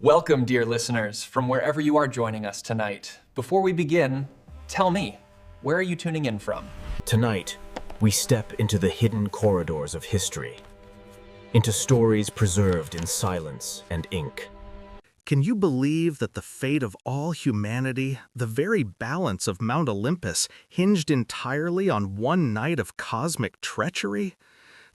Welcome, dear listeners, from wherever you are joining us tonight. Before we begin, tell me, where are you tuning in from? Tonight, we step into the hidden corridors of history, into stories preserved in silence and ink. Can you believe that the fate of all humanity, the very balance of Mount Olympus, hinged entirely on one night of cosmic treachery?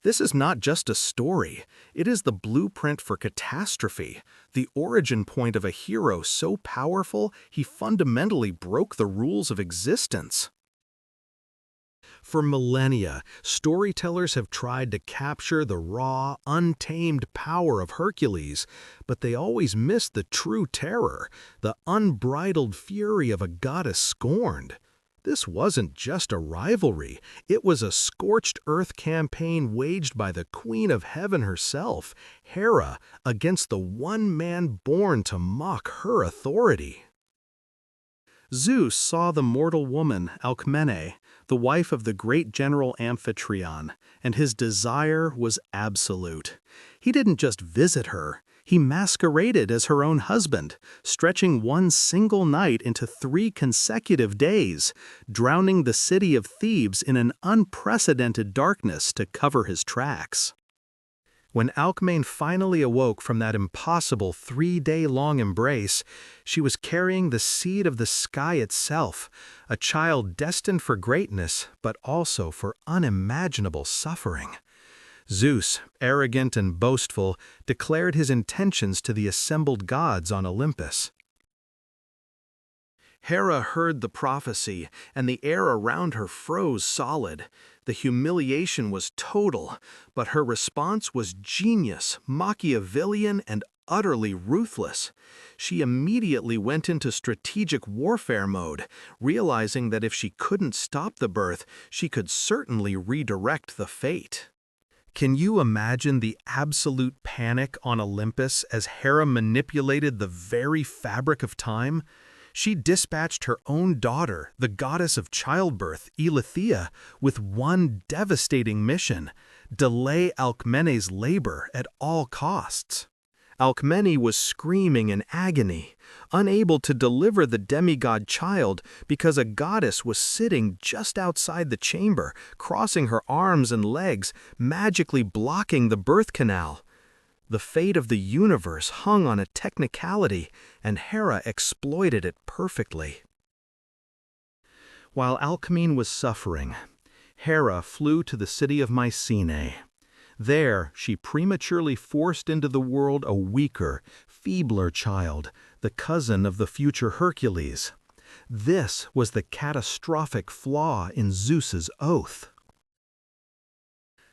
This is not just a story, it is the blueprint for catastrophe, the origin point of a hero so powerful he fundamentally broke the rules of existence. For millennia, storytellers have tried to capture the raw, untamed power of Hercules, but they always missed the true terror, the unbridled fury of a goddess scorned. This wasn't just a rivalry, it was a scorched earth campaign waged by the Queen of Heaven herself, Hera, against the one man born to mock her authority. Zeus saw the mortal woman, Alcmene, the wife of the great general Amphitryon, and his desire was absolute. He didn't just visit her, he masqueraded as her own husband, stretching one single night into 3 consecutive days, drowning the city of Thebes in an unprecedented darkness to cover his tracks. When Alcmene finally awoke from that impossible 3-day-long embrace, she was carrying the seed of the sky itself, a child destined for greatness, but also for unimaginable suffering. Zeus, arrogant and boastful, declared his intentions to the assembled gods on Olympus. Hera heard the prophecy, and the air around her froze solid. The humiliation was total, but her response was genius, Machiavellian, and utterly ruthless. She immediately went into strategic warfare mode, realizing that if she couldn't stop the birth, she could certainly redirect the fate. Can you imagine the absolute panic on Olympus as Hera manipulated the very fabric of time? She dispatched her own daughter, the goddess of childbirth, Eileithyia, with one devastating mission: delay Alcmene's labor at all costs. Alcmene was screaming in agony, unable to deliver the demigod child because a goddess was sitting just outside the chamber, crossing her arms and legs, magically blocking the birth canal. The fate of the universe hung on a technicality, and Hera exploited it perfectly. While Alcmene was suffering, Hera flew to the city of Mycenae. There, she prematurely forced into the world a weaker, feebler child, the cousin of the future Hercules. This was the catastrophic flaw in Zeus's oath.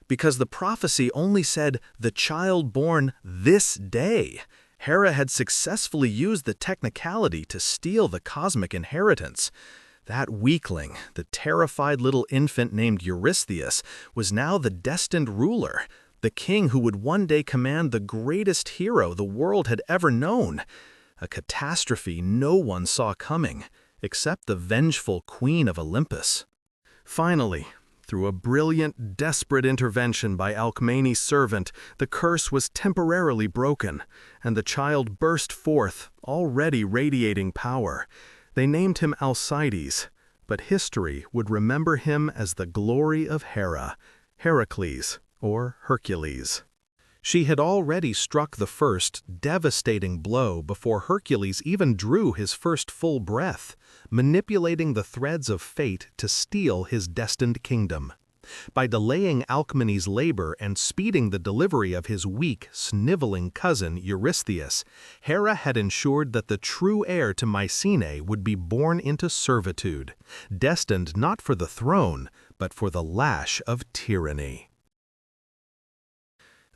Because the prophecy only said, "the child born this day," Hera had successfully used the technicality to steal the cosmic inheritance. That weakling, the terrified little infant named Eurystheus, was now the destined ruler, the king who would one day command the greatest hero the world had ever known. A catastrophe no one saw coming, except the vengeful Queen of Olympus. Finally, through a brilliant, desperate intervention by Alcmene's servant, the curse was temporarily broken, and the child burst forth, already radiating power. They named him Alcides, but history would remember him as the glory of Hera, Heracles, or Hercules. She had already struck the first, devastating blow before Hercules even drew his first full breath, manipulating the threads of fate to steal his destined kingdom. By delaying Alcmene's labor and speeding the delivery of his weak, sniveling cousin Eurystheus, Hera had ensured that the true heir to Mycenae would be born into servitude, destined not for the throne, but for the lash of tyranny.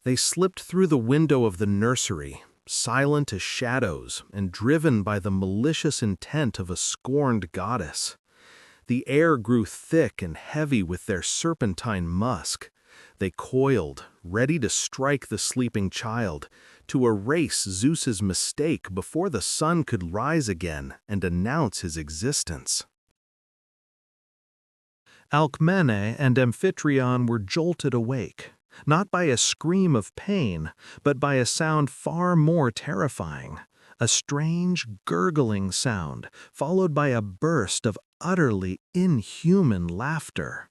They slipped through the window of the nursery, silent as shadows and driven by the malicious intent of a scorned goddess. The air grew thick and heavy with their serpentine musk. They coiled, ready to strike the sleeping child, to erase Zeus's mistake before the sun could rise again and announce his existence. Alcmene and Amphitryon were jolted awake, not by a scream of pain, but by a sound far more terrifying, a strange gurgling sound, followed by a burst of utterly inhuman laughter.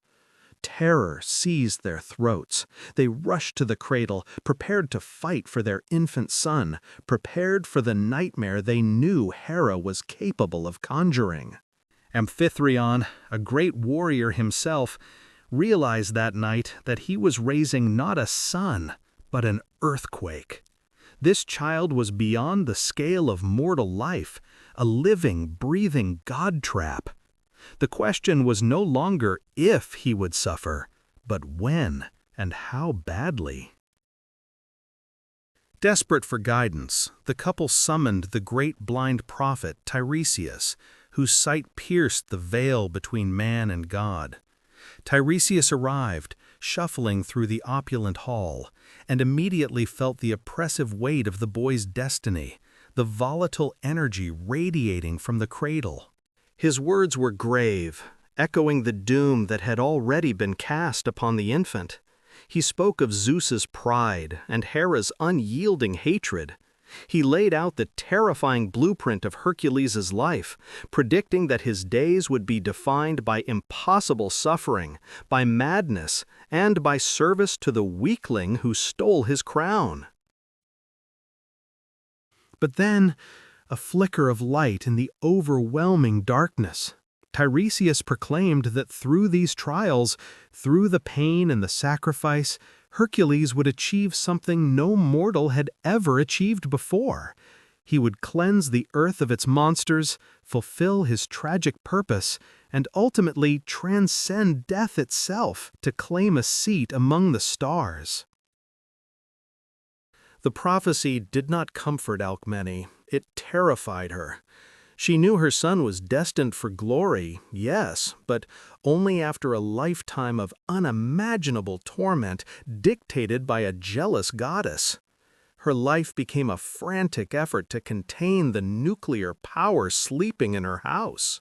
Terror seized their throats. They rushed to the cradle, prepared to fight for their infant son, prepared for the nightmare they knew Hera was capable of conjuring. Amphitryon, a great warrior himself, realized that night that he was raising not a son, but an earthquake. This child was beyond the scale of mortal life, a living, breathing god trap. The question was no longer if he would suffer, but when and how badly. Desperate for guidance, the couple summoned the great blind prophet Tiresias, whose sight pierced the veil between man and God. Tiresias arrived, shuffling through the opulent hall, and immediately felt the oppressive weight of the boy's destiny, the volatile energy radiating from the cradle. His words were grave, echoing the doom that had already been cast upon the infant. He spoke of Zeus's pride and Hera's unyielding hatred. He laid out the terrifying blueprint of Hercules' life, predicting that his days would be defined by impossible suffering, by madness, and by service to the weakling who stole his crown. But then, a flicker of light in the overwhelming darkness. Tiresias proclaimed that through these trials, through the pain and the sacrifice, Hercules would achieve something no mortal had ever achieved before. He would cleanse the earth of its monsters, fulfill his tragic purpose, and ultimately transcend death itself to claim a seat among the stars. The prophecy did not comfort Alcmene. It terrified her. She knew her son was destined for glory, yes, but only after a lifetime of unimaginable torment dictated by a jealous goddess. Her life became a frantic effort to contain the nuclear power sleeping in her house.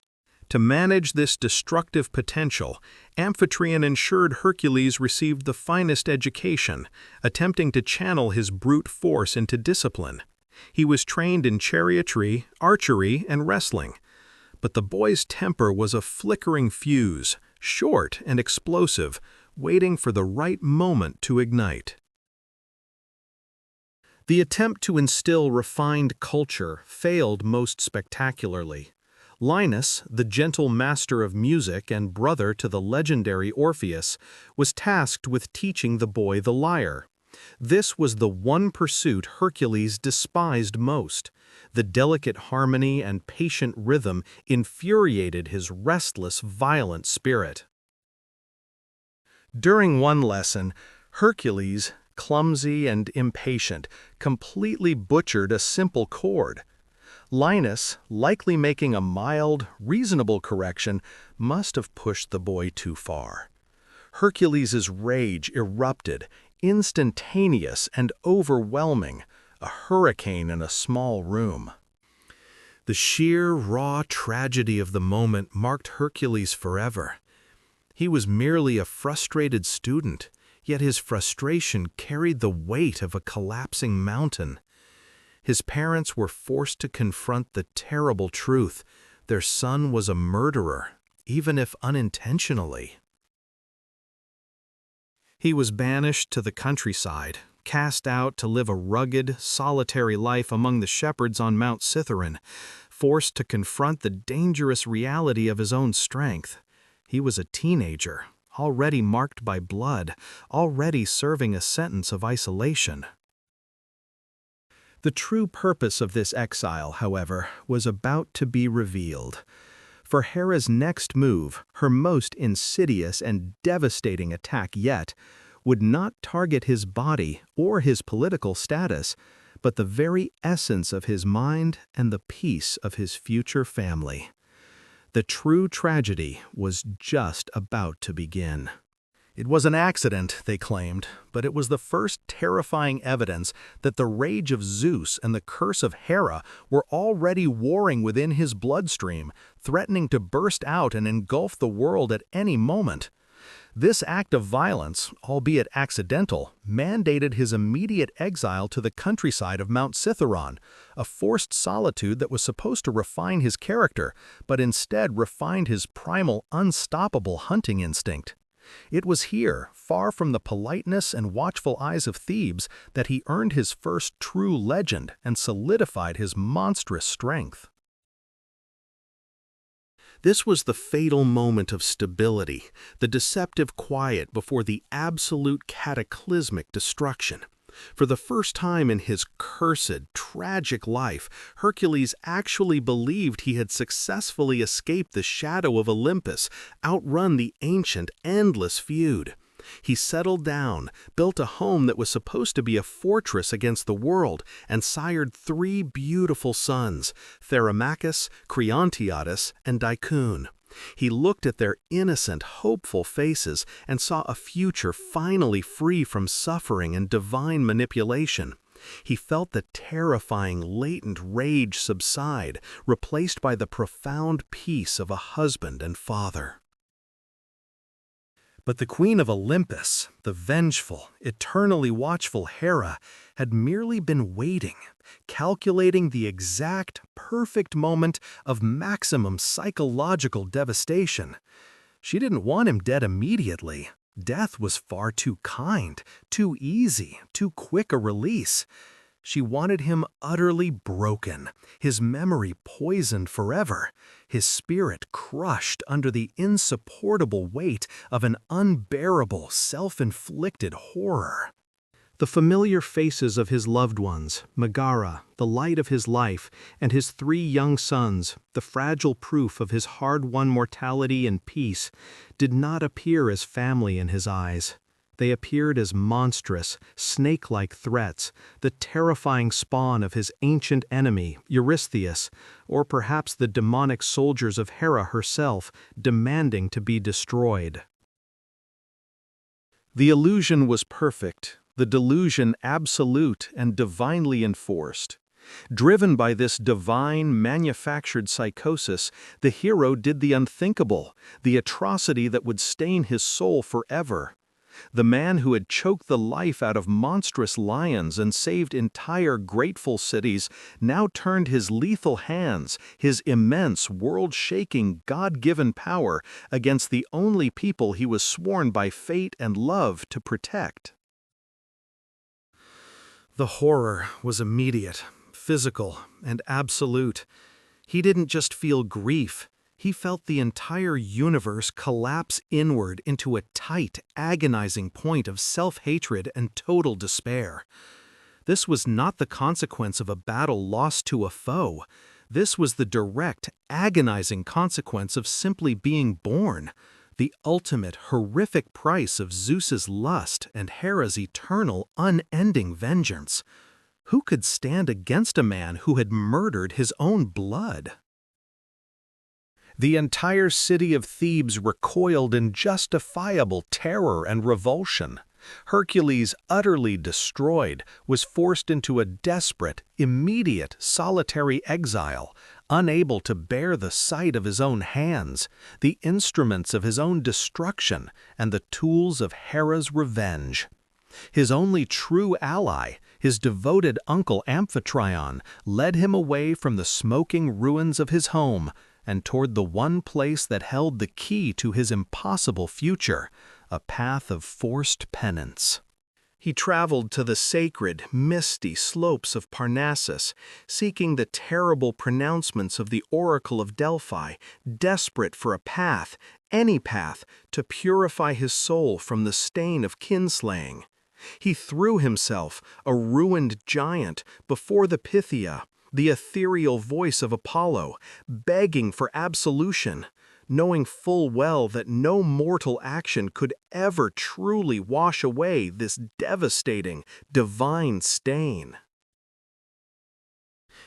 To manage this destructive potential, Amphitryon ensured Hercules received the finest education, attempting to channel his brute force into discipline. He was trained in chariotry, archery, and wrestling. But the boy's temper was a flickering fuse, short and explosive, waiting for the right moment to ignite. The attempt to instill refined culture failed most spectacularly. Linus, the gentle master of music and brother to the legendary Orpheus, was tasked with teaching the boy the lyre. This was the one pursuit Hercules despised most. The delicate harmony and patient rhythm infuriated his restless, violent spirit. During one lesson, Hercules, clumsy and impatient, completely butchered a simple chord. Linus, likely making a mild, reasonable correction, must have pushed the boy too far. Hercules' rage erupted, instantaneous and overwhelming, a hurricane in a small room. The sheer, raw tragedy of the moment marked Hercules forever. He was merely a frustrated student, yet his frustration carried the weight of a collapsing mountain. His parents were forced to confront the terrible truth: their son was a murderer, even if unintentionally. He was banished to the countryside, cast out to live a rugged, solitary life among the shepherds on Mount Cithaeron, forced to confront the dangerous reality of his own strength. He was a teenager, already marked by blood, already serving a sentence of isolation. The true purpose of this exile, however, was about to be revealed. For Hera's next move, her most insidious and devastating attack yet, would not target his body or his political status, but the very essence of his mind and the peace of his future family. The true tragedy was just about to begin. It was an accident, they claimed, but it was the first terrifying evidence that the rage of Zeus and the curse of Hera were already warring within his bloodstream, threatening to burst out and engulf the world at any moment. This act of violence, albeit accidental, mandated his immediate exile to the countryside of Mount Cithaeron, a forced solitude that was supposed to refine his character, but instead refined his primal, unstoppable hunting instinct. It was here, far from the politeness and watchful eyes of Thebes, that he earned his first true legend and solidified his monstrous strength. This was the fatal moment of stability, the deceptive quiet before the absolute cataclysmic destruction. For the first time in his cursed, tragic life, Hercules actually believed he had successfully escaped the shadow of Olympus, outrun the ancient, endless feud. He settled down, built a home that was supposed to be a fortress against the world, and sired 3 beautiful sons, Thermachus, Creontiades, and Dicune. He looked at their innocent, hopeful faces and saw a future finally free from suffering and divine manipulation. He felt the terrifying, latent rage subside, replaced by the profound peace of a husband and father. But the queen of Olympus, the vengeful, eternally watchful Hera, had merely been waiting, calculating the exact, perfect moment of maximum psychological devastation. She didn't want him dead immediately. Death was far too kind, too easy, too quick a release. She wanted him utterly broken, his memory poisoned forever, his spirit crushed under the insupportable weight of an unbearable, self-inflicted horror. The familiar faces of his loved ones, Megara, the light of his life, and his 3 young sons, the fragile proof of his hard-won mortality and peace, did not appear as family in his eyes. They appeared as monstrous, snake-like threats, the terrifying spawn of his ancient enemy, Eurystheus, or perhaps the demonic soldiers of Hera herself, demanding to be destroyed. The illusion was perfect, the delusion absolute and divinely enforced. Driven by this divine, manufactured psychosis, the hero did the unthinkable, the atrocity that would stain his soul forever. The man who had choked the life out of monstrous lions and saved entire grateful cities now turned his lethal hands, his immense, world-shaking, God-given power against the only people he was sworn by fate and love to protect. The horror was immediate, physical, and absolute. He didn't just feel grief. He felt the entire universe collapse inward into a tight, agonizing point of self-hatred and total despair. This was not the consequence of a battle lost to a foe. This was the direct, agonizing consequence of simply being born, the ultimate, horrific price of Zeus's lust and Hera's eternal, unending vengeance. Who could stand against a man who had murdered his own blood? The entire city of Thebes recoiled in justifiable terror and revulsion. Hercules, utterly destroyed, was forced into a desperate, immediate, solitary exile, unable to bear the sight of his own hands, the instruments of his own destruction, and the tools of Hera's revenge. His only true ally, his devoted uncle Amphitryon, led him away from the smoking ruins of his home and toward the one place that held the key to his impossible future, a path of forced penance. He traveled to the sacred, misty slopes of Parnassus, seeking the terrible pronouncements of the Oracle of Delphi, desperate for a path, any path, to purify his soul from the stain of kinslaying. He threw himself, a ruined giant, before the Pythia, the ethereal voice of Apollo, begging for absolution, knowing full well that no mortal action could ever truly wash away this devastating, divine stain.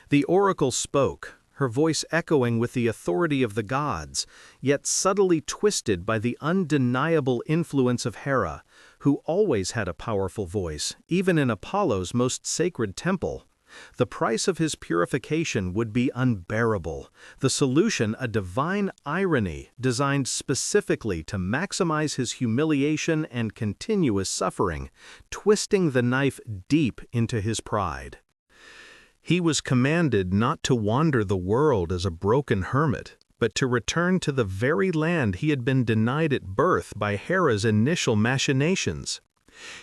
The oracle spoke, her voice echoing with the authority of the gods, yet subtly twisted by the undeniable influence of Hera, who always had a powerful voice, even in Apollo's most sacred temple. The price of his purification would be unbearable. The solution, a divine irony designed specifically to maximize his humiliation and continuous suffering, twisting the knife deep into his pride. He was commanded not to wander the world as a broken hermit, but to return to the very land he had been denied at birth by Hera's initial machinations.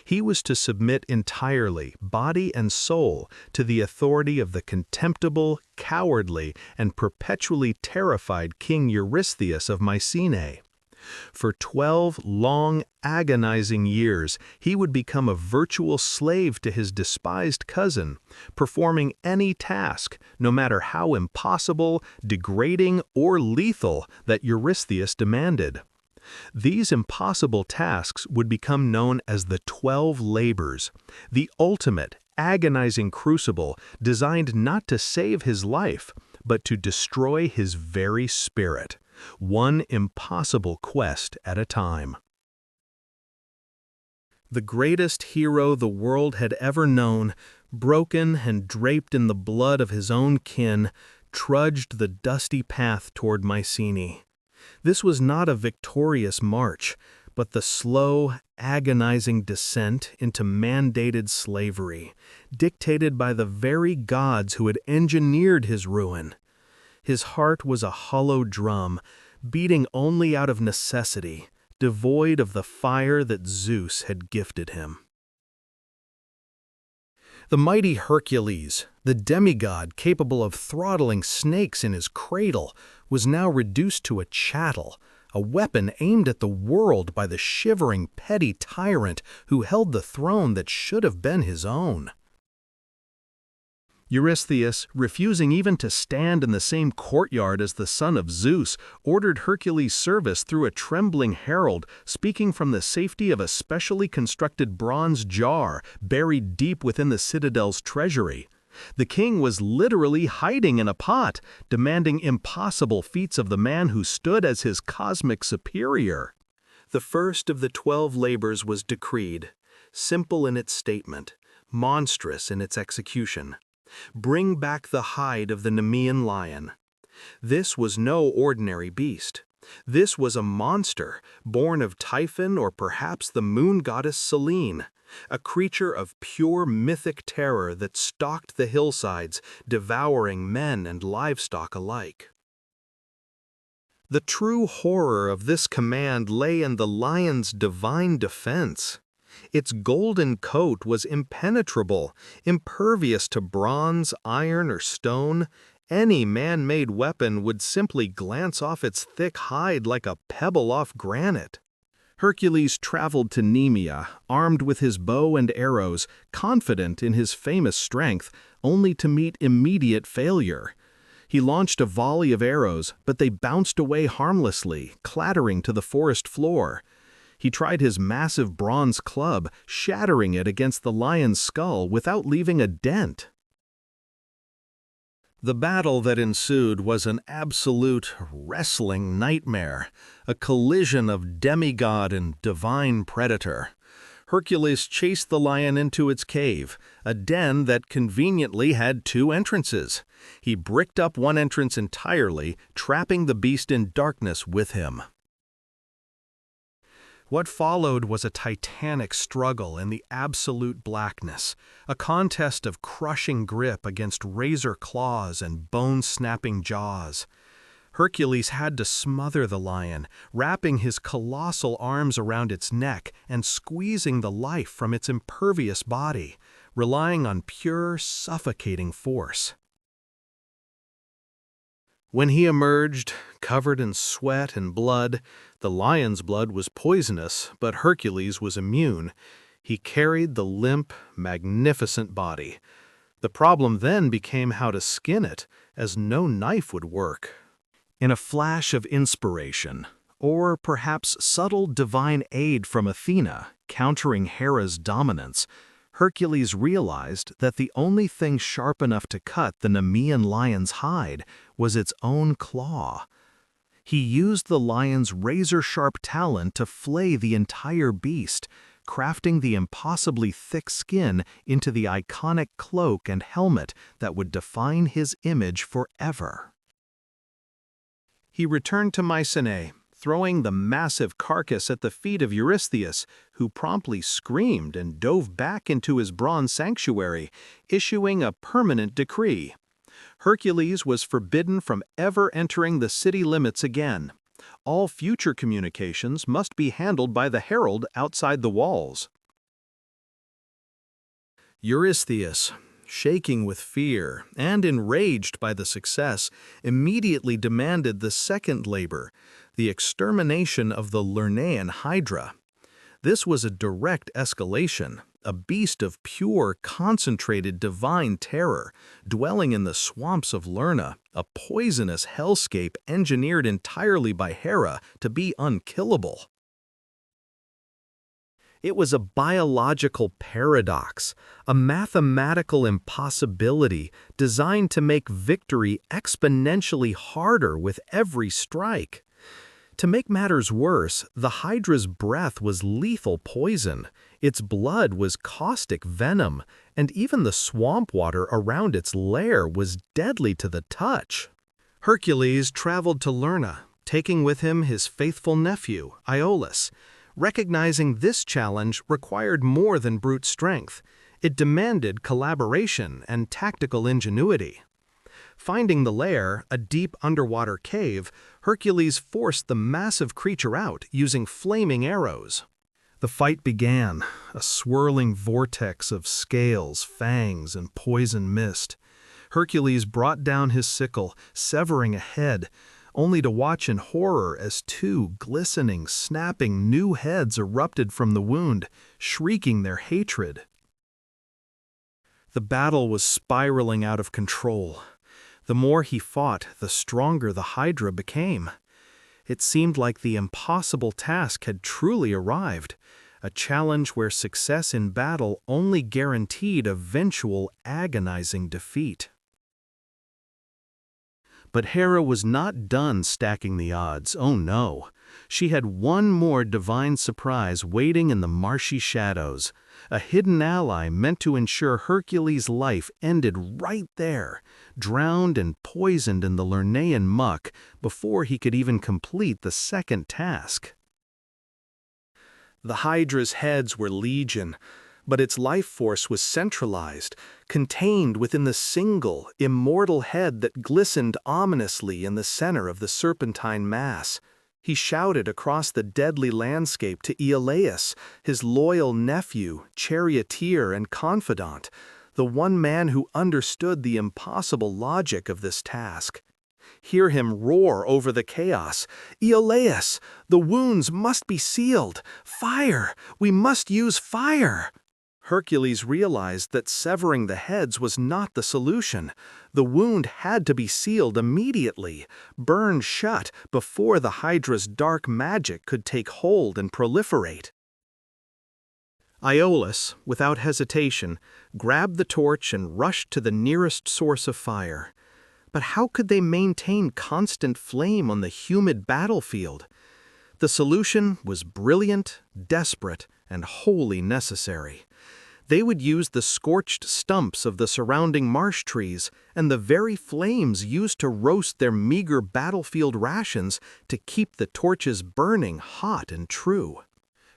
He was to submit entirely, body and soul, to the authority of the contemptible, cowardly, and perpetually terrified King Eurystheus of Mycenae. For 12 long, agonizing years, he would become a virtual slave to his despised cousin, performing any task, no matter how impossible, degrading, or lethal, that Eurystheus demanded. These impossible tasks would become known as the 12 labors, the ultimate, agonizing crucible designed not to save his life, but to destroy his very spirit, one impossible quest at a time. The greatest hero the world had ever known, broken and draped in the blood of his own kin, trudged the dusty path toward Mycenae. This was not a victorious march, but the slow, agonizing descent into mandated slavery, dictated by the very gods who had engineered his ruin. His heart was a hollow drum, beating only out of necessity, devoid of the fire that Zeus had gifted him. The mighty Hercules, the demigod capable of throttling snakes in his cradle, was now reduced to a chattel, a weapon aimed at the world by the shivering, petty tyrant who held the throne that should have been his own. Eurystheus, refusing even to stand in the same courtyard as the son of Zeus, ordered Hercules' service through a trembling herald, speaking from the safety of a specially constructed bronze jar buried deep within the citadel's treasury. The king was literally hiding in a pot, demanding impossible feats of the man who stood as his cosmic superior. The first of the 12 labors was decreed, simple in its statement, monstrous in its execution. Bring back the hide of the Nemean Lion. This was no ordinary beast. This was a monster, born of Typhon or perhaps the moon goddess Selene, a creature of pure mythic terror that stalked the hillsides, devouring men and livestock alike. The true horror of this command lay in the lion's divine defense. Its golden coat was impenetrable, impervious to bronze, iron, or stone. Any man-made weapon would simply glance off its thick hide like a pebble off granite. Hercules traveled to Nemea, armed with his bow and arrows, confident in his famous strength, only to meet immediate failure. He launched a volley of arrows, but they bounced away harmlessly, clattering to the forest floor. He tried his massive bronze club, shattering it against the lion's skull without leaving a dent. The battle that ensued was an absolute wrestling nightmare, a collision of demigod and divine predator. Hercules chased the lion into its cave, a den that conveniently had 2 entrances. He bricked up one entrance entirely, trapping the beast in darkness with him. What followed was a titanic struggle in the absolute blackness, a contest of crushing grip against razor claws and bone-snapping jaws. Hercules had to smother the lion, wrapping his colossal arms around its neck and squeezing the life from its impervious body, relying on pure, suffocating force. When he emerged, covered in sweat and blood, the lion's blood was poisonous, but Hercules was immune. He carried the limp, magnificent body. The problem then became how to skin it, as no knife would work. In a flash of inspiration, or perhaps subtle divine aid from Athena, countering Hera's dominance, Hercules realized that the only thing sharp enough to cut the Nemean lion's hide was its own claw. He used the lion's razor-sharp talon to flay the entire beast, crafting the impossibly thick skin into the iconic cloak and helmet that would define his image forever. He returned to Mycenae, throwing the massive carcass at the feet of Eurystheus, who promptly screamed and dove back into his bronze sanctuary, issuing a permanent decree. Hercules was forbidden from ever entering the city limits again. All future communications must be handled by the herald outside the walls. Eurystheus, shaking with fear and enraged by the success, immediately demanded the second labor, the extermination of the Lernaean Hydra. This was a direct escalation, a beast of pure, concentrated divine terror, dwelling in the swamps of Lerna, a poisonous hellscape engineered entirely by Hera to be unkillable. It was a biological paradox, a mathematical impossibility designed to make victory exponentially harder with every strike. To make matters worse, the Hydra's breath was lethal poison, its blood was caustic venom, and even the swamp water around its lair was deadly to the touch. Hercules traveled to Lerna, taking with him his faithful nephew, Iolaus. Recognizing this challenge required more than brute strength. It demanded collaboration and tactical ingenuity. Finding the lair, a deep underwater cave, Hercules forced the massive creature out using flaming arrows. The fight began, a swirling vortex of scales, fangs, and poison mist. Hercules brought down his sickle, severing a head, only to watch in horror as two glistening, snapping new heads erupted from the wound, shrieking their hatred. The battle was spiraling out of control. The more he fought, the stronger the Hydra became. It seemed like the impossible task had truly arrived, a challenge where success in battle only guaranteed eventual agonizing defeat. But Hera was not done stacking the odds, oh no. She had one more divine surprise waiting in the marshy shadows, a hidden ally meant to ensure Hercules' life ended right there, drowned and poisoned in the Lernaean muck before he could even complete the second task. The Hydra's heads were legion, but its life force was centralized, contained within the single, immortal head that glistened ominously in the center of the serpentine mass. He shouted across the deadly landscape to Iolaus, his loyal nephew, charioteer, and confidant, the one man who understood the impossible logic of this task. Hear him roar over the chaos. "Iolaus, the wounds must be sealed! Fire! We must use fire!" Hercules realized that severing the heads was not the solution. The wound had to be sealed immediately, burned shut before the Hydra's dark magic could take hold and proliferate. Iolaus, without hesitation, grabbed the torch and rushed to the nearest source of fire. But how could they maintain constant flame on the humid battlefield? The solution was brilliant, desperate, and wholly necessary. They would use the scorched stumps of the surrounding marsh trees and the very flames used to roast their meager battlefield rations to keep the torches burning hot and true.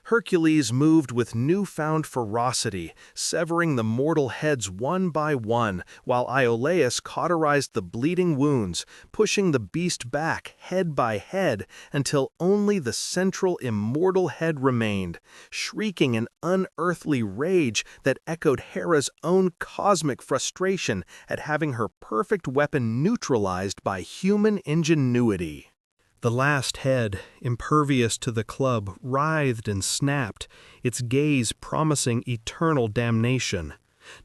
Hercules moved with newfound ferocity, severing the mortal heads one by one, while Iolaus cauterized the bleeding wounds, pushing the beast back head by head until only the central immortal head remained, shrieking an unearthly rage that echoed Hera's own cosmic frustration at having her perfect weapon neutralized by human ingenuity. The last head, impervious to the club, writhed and snapped, its gaze promising eternal damnation.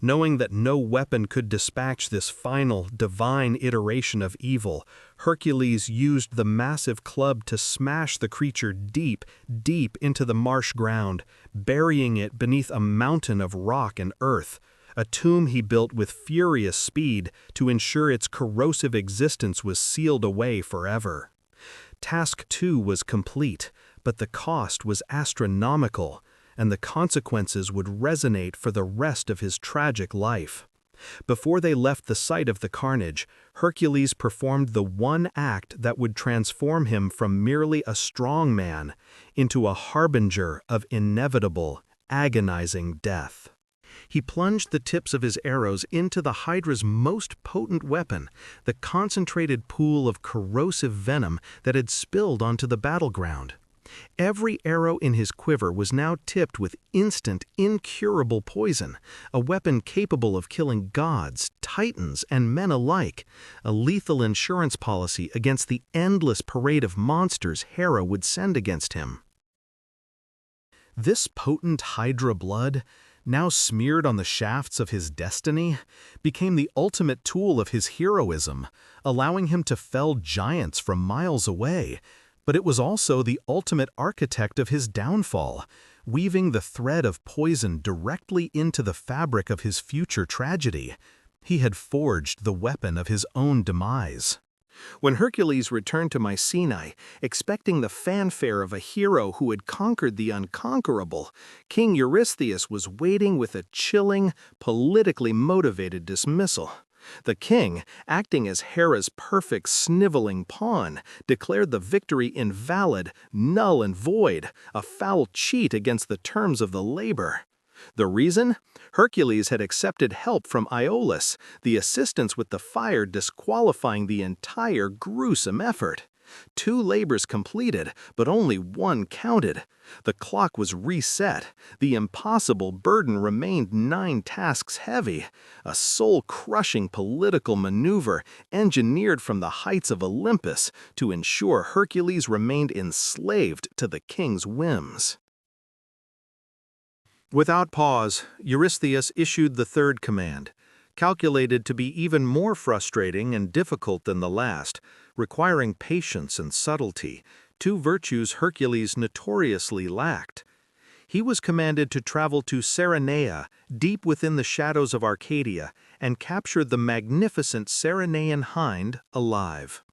Knowing that no weapon could dispatch this final, divine iteration of evil, Hercules used the massive club to smash the creature deep, deep into the marsh ground, burying it beneath a mountain of rock and earth, a tomb he built with furious speed to ensure its corrosive existence was sealed away forever. Task 2 was complete, but the cost was astronomical. and the consequences would resonate for the rest of his tragic life. Before they left the site of the carnage, Hercules performed the one act that would transform him from merely a strong man into a harbinger of inevitable, agonizing death. He plunged the tips of his arrows into the Hydra's most potent weapon, the concentrated pool of corrosive venom that had spilled onto the battleground. Every arrow in his quiver was now tipped with instant, incurable poison, a weapon capable of killing gods, titans, and men alike, a lethal insurance policy against the endless parade of monsters Hera would send against him. This potent Hydra blood, now smeared on the shafts of his destiny, became the ultimate tool of his heroism, allowing him to fell giants from miles away. But it was also the ultimate architect of his downfall, weaving the thread of poison directly into the fabric of his future tragedy. He had forged the weapon of his own demise. When Hercules returned to Mycenae, expecting the fanfare of a hero who had conquered the unconquerable, King Eurystheus was waiting with a chilling, politically motivated dismissal. The king, acting as Hera's perfect sniveling pawn, declared the victory invalid, null and void, a foul cheat against the terms of the labor. The reason? Hercules had accepted help from Iolaus, the assistance with the fire disqualifying the entire gruesome effort. 2 labors completed, but only 1 counted. The clock was reset. The impossible burden remained 9 tasks heavy, a soul-crushing political maneuver engineered from the heights of Olympus to ensure Hercules remained enslaved to the king's whims. Without pause, Eurystheus issued the third command, calculated to be even more frustrating and difficult than the last, requiring patience and subtlety, 2 virtues Hercules notoriously lacked. He was commanded to travel to Lernaea, deep within the shadows of Arcadia, and capture the magnificent Lernaean Hind alive.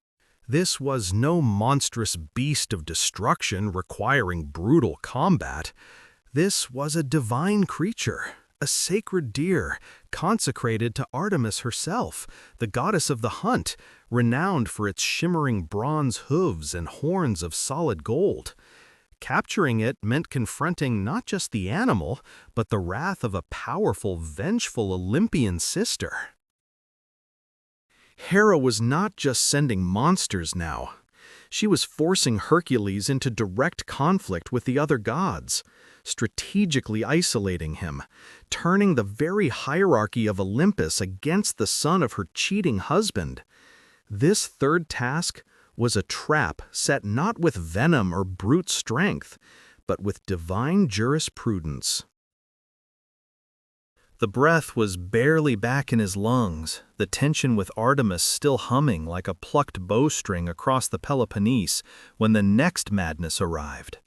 This was no monstrous beast of destruction requiring brutal combat. This was a divine creature, a sacred deer, consecrated to Artemis herself, the goddess of the hunt, renowned for its shimmering bronze hooves and horns of solid gold. Capturing it meant confronting not just the animal, but the wrath of a powerful, vengeful Olympian sister. Hera was not just sending monsters now. She was forcing Hercules into direct conflict with the other gods, strategically isolating him, turning the very hierarchy of Olympus against the son of her cheating husband. This third task was a trap set not with venom or brute strength, but with divine jurisprudence. The breath was barely back in his lungs, the tension with Artemis still humming like a plucked bowstring across the Peloponnese, when the next madness arrived.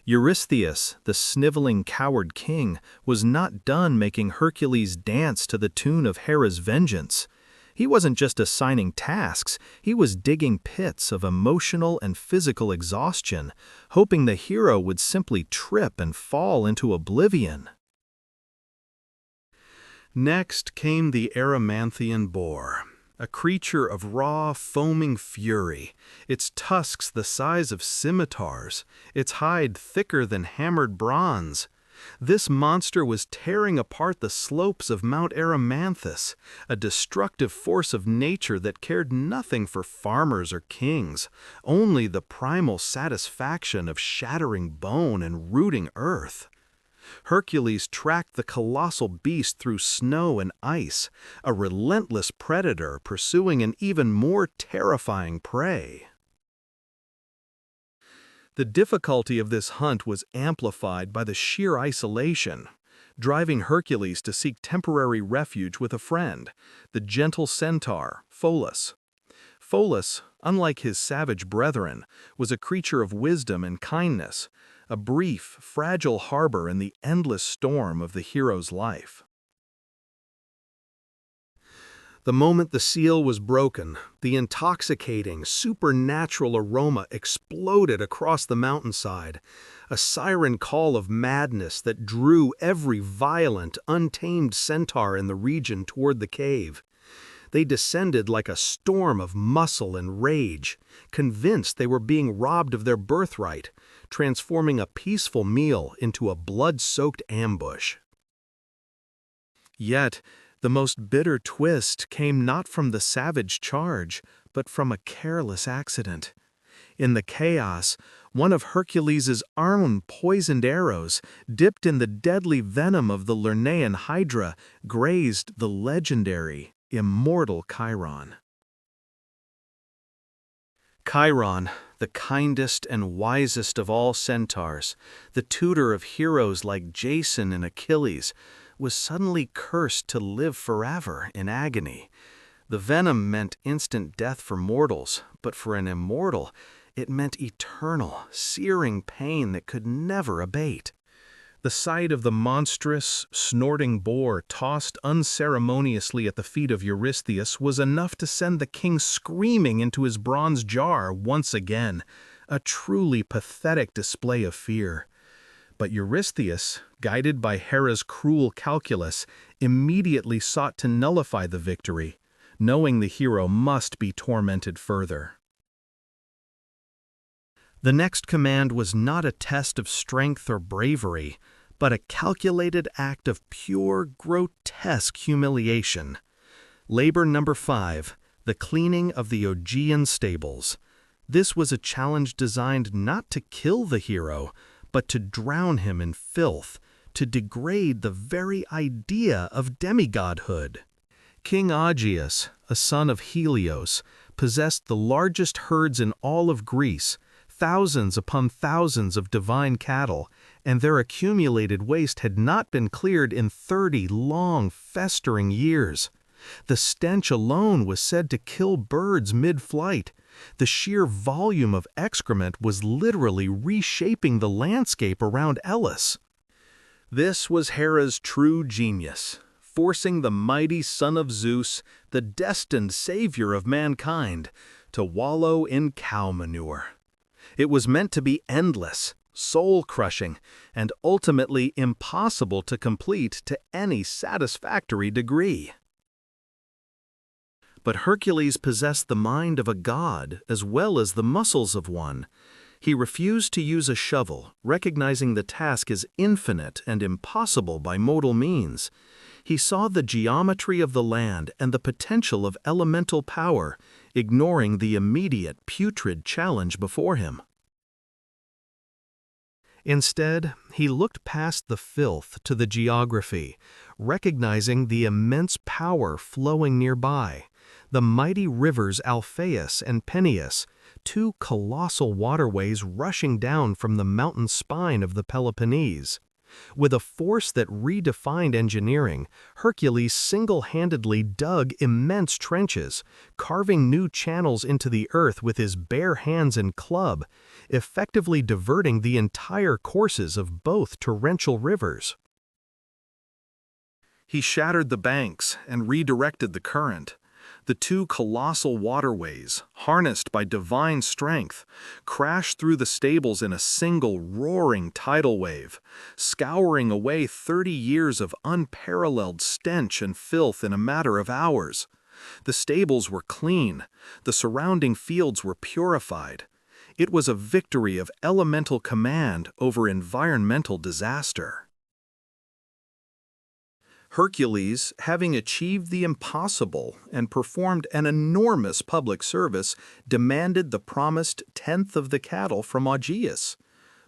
Eurystheus, the sniveling coward king, was not done making Hercules dance to the tune of Hera's vengeance. He wasn't just assigning tasks, he was digging pits of emotional and physical exhaustion, hoping the hero would simply trip and fall into oblivion. Next came the Erymanthian boar, a creature of raw, foaming fury, its tusks the size of scimitars, its hide thicker than hammered bronze. This monster was tearing apart the slopes of Mount Erymanthus, a destructive force of nature that cared nothing for farmers or kings, only the primal satisfaction of shattering bone and rooting earth. Hercules tracked the colossal beast through snow and ice, a relentless predator pursuing an even more terrifying prey. The difficulty of this hunt was amplified by the sheer isolation, driving Hercules to seek temporary refuge with a friend, the gentle centaur, Pholus. Pholus, unlike his savage brethren, was a creature of wisdom and kindness, a brief, fragile harbor in the endless storm of the hero's life. The moment the seal was broken, the intoxicating, supernatural aroma exploded across the mountainside, a siren call of madness that drew every violent, untamed centaur in the region toward the cave. They descended like a storm of muscle and rage, convinced they were being robbed of their birthright, transforming a peaceful meal into a blood-soaked ambush. Yet, the most bitter twist came not from the savage charge, but from a careless accident. In the chaos, one of Hercules' own poisoned arrows, dipped in the deadly venom of the Lernaean Hydra, grazed the legendary, immortal Chiron. Chiron, the kindest and wisest of all centaurs, the tutor of heroes like Jason and Achilles, was suddenly cursed to live forever in agony. The venom meant instant death for mortals, but for an immortal, it meant eternal, searing pain that could never abate. The sight of the monstrous, snorting boar tossed unceremoniously at the feet of Eurystheus was enough to send the king screaming into his bronze jar once again, a truly pathetic display of fear. But Eurystheus, guided by Hera's cruel calculus, immediately sought to nullify the victory, knowing the hero must be tormented further. The next command was not a test of strength or bravery, but a calculated act of pure, grotesque humiliation. Labor number 5, the cleaning of the Augean stables. This was a challenge designed not to kill the hero, but to drown him in filth, to degrade the very idea of demigodhood. King Augeas, a son of Helios, possessed the largest herds in all of Greece, thousands upon thousands of divine cattle, and their accumulated waste had not been cleared in 30 long, festering years. The stench alone was said to kill birds mid-flight. The sheer volume of excrement was literally reshaping the landscape around Elis. This was Hera's true genius, forcing the mighty son of Zeus, the destined savior of mankind, to wallow in cow manure. It was meant to be endless, soul-crushing, and ultimately impossible to complete to any satisfactory degree. But Hercules possessed the mind of a god as well as the muscles of one. He refused to use a shovel, recognizing the task as infinite and impossible by mortal means. He saw the geometry of the land and the potential of elemental power, ignoring the immediate putrid challenge before him. Instead, he looked past the filth to the geography, recognizing the immense power flowing nearby. The mighty rivers Alpheus and Penance, 2 colossal waterways rushing down from the mountain spine of the Peloponnese. With a force that redefined engineering, Hercules single-handedly dug immense trenches, carving new channels into the earth with his bare hands and club, effectively diverting the entire courses of both torrential rivers. He shattered the banks and redirected the current. The 2 colossal waterways, harnessed by divine strength, crashed through the stables in a single roaring tidal wave, scouring away 30 years of unparalleled stench and filth in a matter of hours. The stables were clean, the surrounding fields were purified. It was a victory of elemental command over environmental disaster. Hercules, having achieved the impossible and performed an enormous public service, demanded the promised 10th of the cattle from Augeas.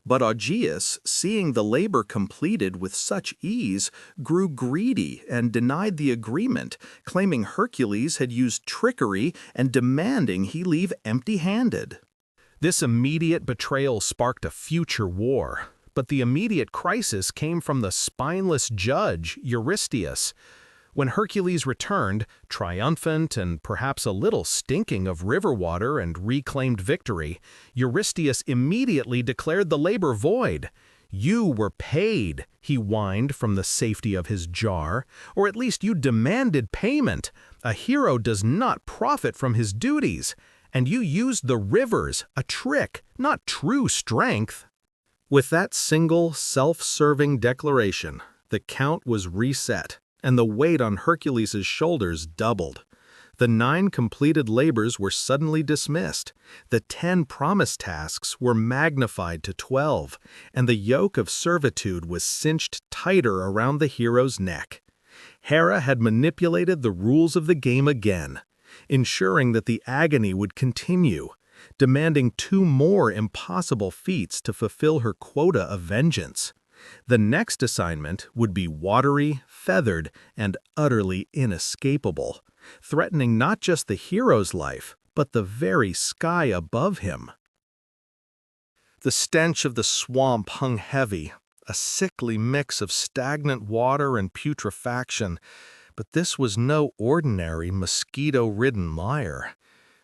But Augeas, seeing the labor completed with such ease, grew greedy and denied the agreement, claiming Hercules had used trickery and demanding he leave empty-handed. This immediate betrayal sparked a future war. But the immediate crisis came from the spineless judge, Eurystheus. When Hercules returned, triumphant and perhaps a little stinking of river water and reclaimed victory, Eurystheus immediately declared the labor void. "You were paid," he whined from the safety of his jar, "or at least you demanded payment. A hero does not profit from his duties, and you used the rivers, a trick, not true strength." With that single, self-serving declaration, the count was reset, and the weight on Hercules' shoulders doubled. The 9 completed labors were suddenly dismissed, the 10 promised tasks were magnified to 12, and the yoke of servitude was cinched tighter around the hero's neck. Hera had manipulated the rules of the game again, ensuring that the agony would continue, demanding 2 more impossible feats to fulfill her quota of vengeance. The next assignment would be watery, feathered, and utterly inescapable, threatening not just the hero's life, but the very sky above him. The stench of the swamp hung heavy, a sickly mix of stagnant water and putrefaction, but this was no ordinary mosquito-ridden mire.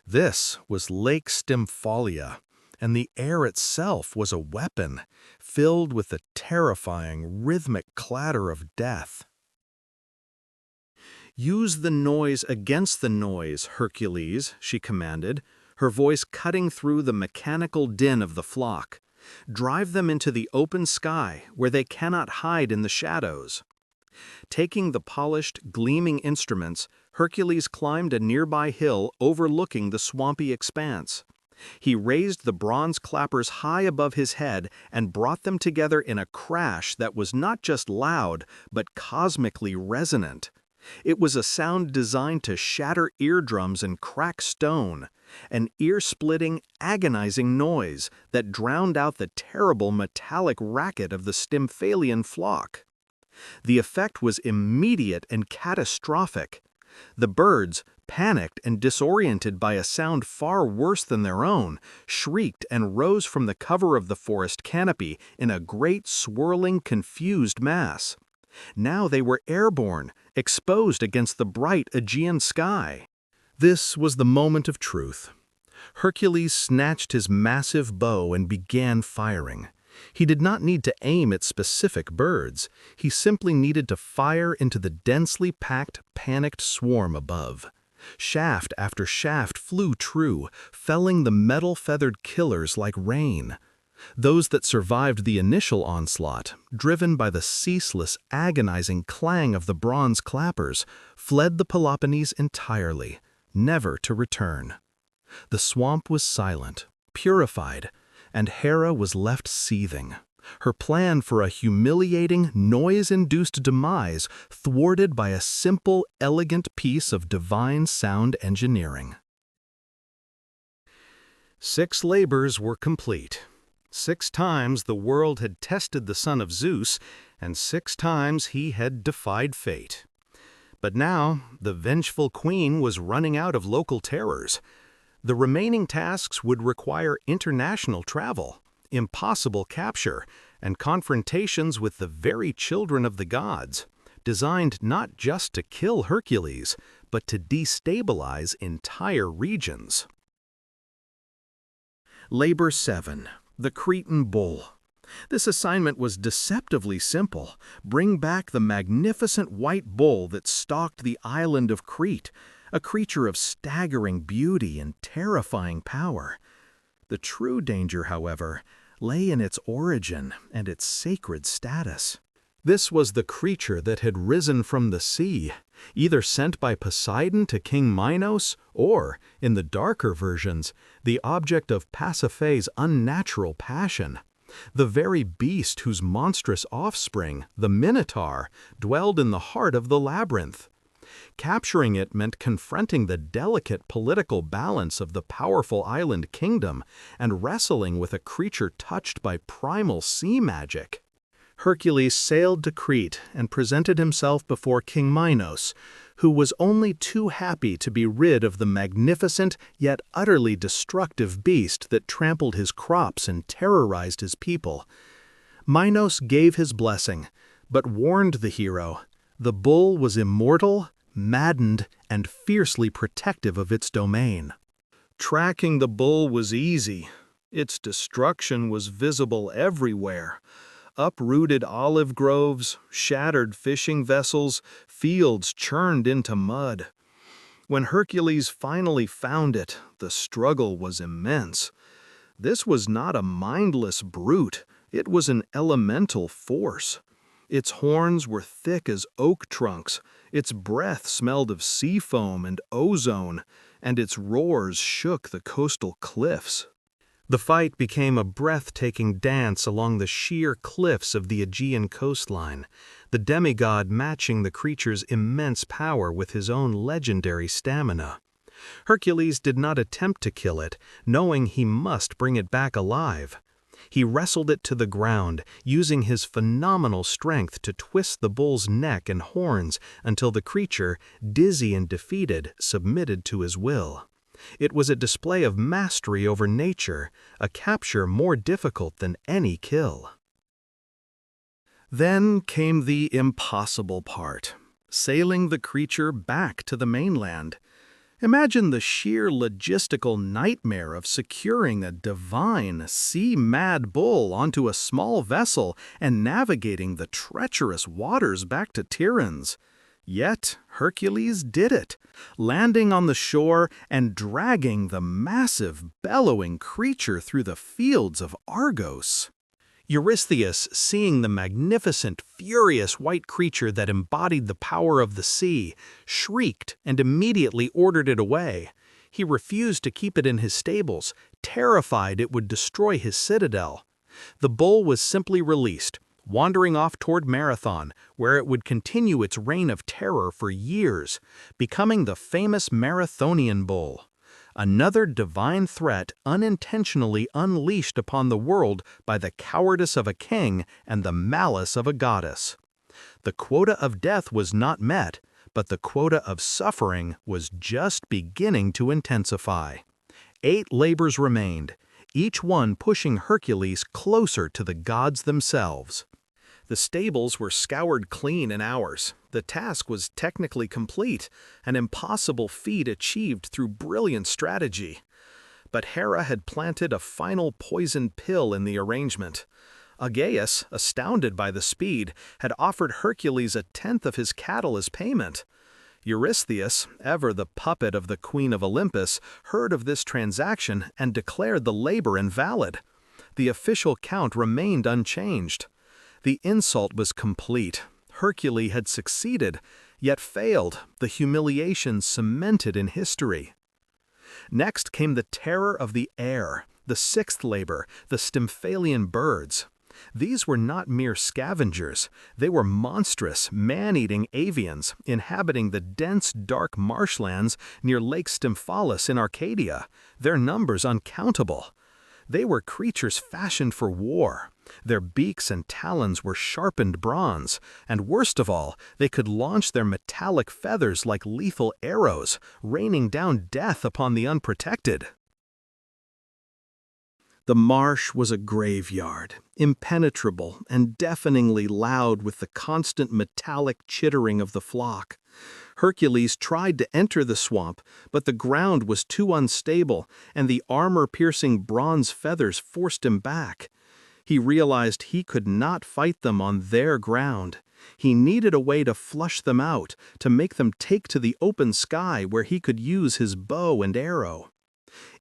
This was Lake Stymphalia, and the air itself was a weapon, filled with the terrifying, rhythmic clatter of death. "Use the noise against the noise, Hercules," she commanded, her voice cutting through the mechanical din of the flock. "Drive them into the open sky, where they cannot hide in the shadows." Taking the polished, gleaming instruments, Hercules climbed a nearby hill overlooking the swampy expanse. He raised the bronze clappers high above his head and brought them together in a crash that was not just loud, but cosmically resonant. It was a sound designed to shatter eardrums and crack stone, an ear-splitting, agonizing noise that drowned out the terrible metallic racket of the Stymphalian flock. The effect was immediate and catastrophic. The birds, panicked and disoriented by a sound far worse than their own, shrieked and rose from the cover of the forest canopy in a great swirling, confused mass. Now they were airborne, exposed against the bright Aegean sky. This was the moment of truth. Hercules snatched his massive bow and began firing. He did not need to aim at specific birds. He simply needed to fire into the densely packed, panicked swarm above. Shaft after shaft flew true, felling the metal-feathered killers like rain. Those that survived the initial onslaught, driven by the ceaseless, agonizing clang of the bronze clappers, fled the Peloponnese entirely, never to return. The swamp was silent, purified, and Hera was left seething, her plan for a humiliating, noise-induced demise thwarted by a simple, elegant piece of divine sound engineering. 6 labors were complete. 6 times the world had tested the son of Zeus, and 6 times he had defied fate. But now, the vengeful queen was running out of local terrors. The remaining tasks would require international travel, impossible capture, and confrontations with the very children of the gods, designed not just to kill Hercules, but to destabilize entire regions. Labor 7. The Cretan Bull. This assignment was deceptively simple. Bring back the magnificent white bull that stalked the island of Crete, a creature of staggering beauty and terrifying power. The true danger, however, lay in its origin and its sacred status. This was the creature that had risen from the sea, either sent by Poseidon to King Minos, or, in the darker versions, the object of Pasiphae's unnatural passion, the very beast whose monstrous offspring, the Minotaur, dwelled in the heart of the labyrinth. Capturing it meant confronting the delicate political balance of the powerful island kingdom and wrestling with a creature touched by primal sea magic. Hercules sailed to Crete and presented himself before King Minos, who was only too happy to be rid of the magnificent yet utterly destructive beast that trampled his crops and terrorized his people. Minos gave his blessing, but warned the hero the bull was immortal, maddened, and fiercely protective of its domain. Tracking the bull was easy. Its destruction was visible everywhere. uprooted olive groves, shattered fishing vessels, fields churned into mud. When Hercules finally found it, the struggle was immense. This was not a mindless brute, it was an elemental force. Its horns were thick as oak trunks, its breath smelled of sea foam and ozone, and its roars shook the coastal cliffs. The fight became a breathtaking dance along the sheer cliffs of the Aegean coastline, the demigod matching the creature's immense power with his own legendary stamina. Hercules did not attempt to kill it, knowing he must bring it back alive. He wrestled it to the ground, using his phenomenal strength to twist the bull's neck and horns until the creature, dizzy and defeated, submitted to his will. It was a display of mastery over nature, a capture more difficult than any kill. Then came the impossible part, sailing the creature back to the mainland. Imagine the sheer logistical nightmare of securing a divine, sea-mad bull onto a small vessel and navigating the treacherous waters back to Tiryns. Yet Hercules did it, landing on the shore and dragging the massive, bellowing creature through the fields of Argos. Eurystheus, seeing the magnificent, furious white creature that embodied the power of the sea, shrieked and immediately ordered it away. He refused to keep it in his stables, terrified it would destroy his citadel. The bull was simply released, wandering off toward Marathon, where it would continue its reign of terror for years, becoming the famous Marathonian bull. Another divine threat unintentionally unleashed upon the world by the cowardice of a king and the malice of a goddess. The quota of death was not met, but the quota of suffering was just beginning to intensify. 8 labors remained, each one pushing Hercules closer to the gods themselves. The stables were scoured clean in hours. The task was technically complete, an impossible feat achieved through brilliant strategy. But Hera had planted a final poison pill in the arrangement. Aegeus, astounded by the speed, had offered Hercules 1/10 of his cattle as payment. Eurystheus, ever the puppet of the Queen of Olympus, heard of this transaction and declared the labor invalid. The official count remained unchanged. The insult was complete. Hercules had succeeded, yet failed, the humiliation cemented in history. Next came the terror of the air, the 6th labor, the Stymphalian birds. These were not mere scavengers. They were monstrous, man-eating avians inhabiting the dense, dark marshlands near Lake Stymphalos in Arcadia, their numbers uncountable. They were creatures fashioned for war. Their beaks and talons were sharpened bronze, and worst of all, they could launch their metallic feathers like lethal arrows, raining down death upon the unprotected. The marsh was a graveyard, impenetrable and deafeningly loud with the constant metallic chittering of the flock. Hercules tried to enter the swamp, but the ground was too unstable, and the armor-piercing bronze feathers forced him back. He realized he could not fight them on their ground. He needed a way to flush them out, to make them take to the open sky where he could use his bow and arrow.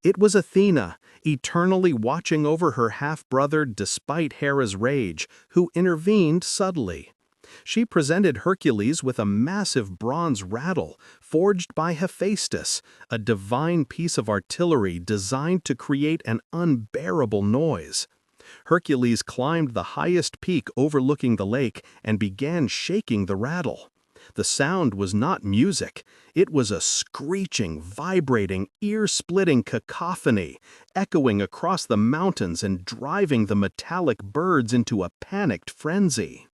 It was Athena, eternally watching over her half-brother despite Hera's rage, who intervened subtly. She presented Hercules with a massive bronze rattle, forged by Hephaestus, a divine piece of artillery designed to create an unbearable noise. Hercules climbed the highest peak overlooking the lake and began shaking the rattle. The sound was not music. It was a screeching, vibrating, ear-splitting cacophony, echoing across the mountains and driving the metallic birds into a panicked frenzy.